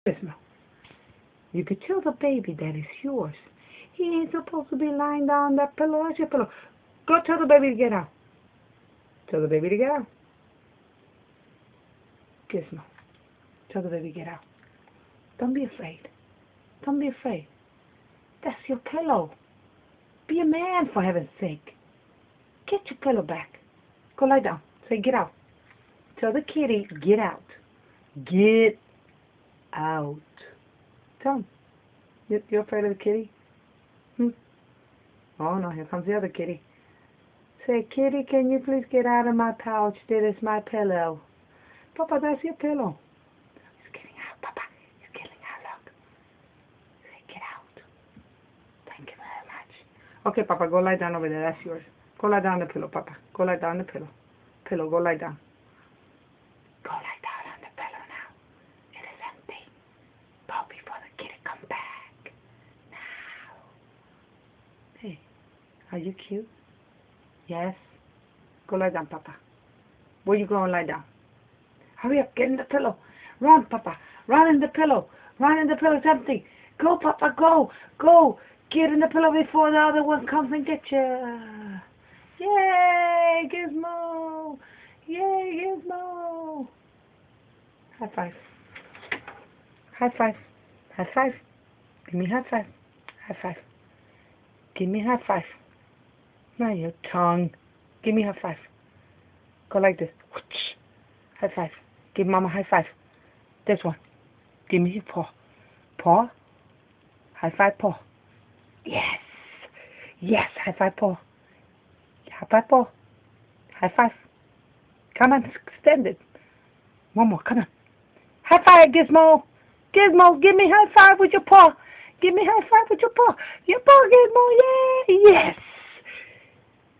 Gizmo, you could tell the baby that it's yours. He ain't supposed to be lying down on that pillow. That's your pillow. Go tell the baby to get out. Tell the baby to get out. Gizmo, tell the baby to get out. Don't be afraid. Don't be afraid. That's your pillow. Be a man, for heaven's sake. Get your pillow back. Go lie down. Say, get out. Tell the kitty, get out. Get out. Tell him. You're afraid of the kitty? Oh, no, here comes the other kitty. Say, kitty, can you please get out of my pouch? That is my pillow. Papa, that's your pillow. He's getting out, Papa. He's getting out, look. Say, get out. Thank you very much. Okay, Papa, go lie down over there. That's yours. Go lie down on the pillow, Papa. Go lie down on the pillow. Pillow, go lie down. Go lie down on the pillow now. It is empty. Go before the kitty comes back. Now. Hey, are you cute? Yes. Go lie down, Papa. Where you going lie down? Hurry up, get in the pillow. Run, Papa. Run in the pillow. Run in the pillow. It's empty. Go, Papa, go. Go. Get in the pillow before the other one comes and get you. Yay, Gizmo. Yay, Gizmo. High five. High five. High five. Give me high five. High five. Give me high five. Not your tongue. Give me high five. Go like this. High five. Give Mama high five. This one. Give me your paw. Paw. High five paw. Yes. Yes. High five paw. High five paw. High five. Come on. Extend it. One more. Come on. High five, Gizmo. Gizmo, give me high five with your paw. Give me high five with your paw. Your paw, Gizmo. Yay. Yes.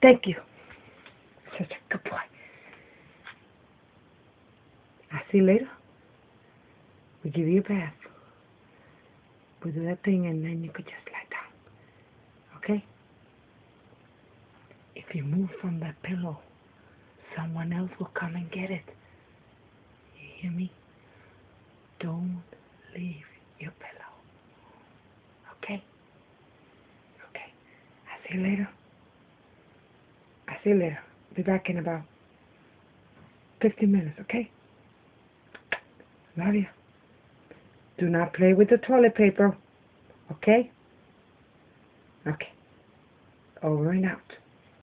Thank you. Such a good boy. I'll see you later. We give you a bath. We do that thing and then you could just lie down. Okay? If you move from that pillow, someone else will come and get it. You hear me? Don't leave your pillow. Okay? Okay. I'll see you later. I'll see you later. Be back in about 15 minutes, okay? Love you. Do not play with the toilet paper, okay? Okay. Over and out.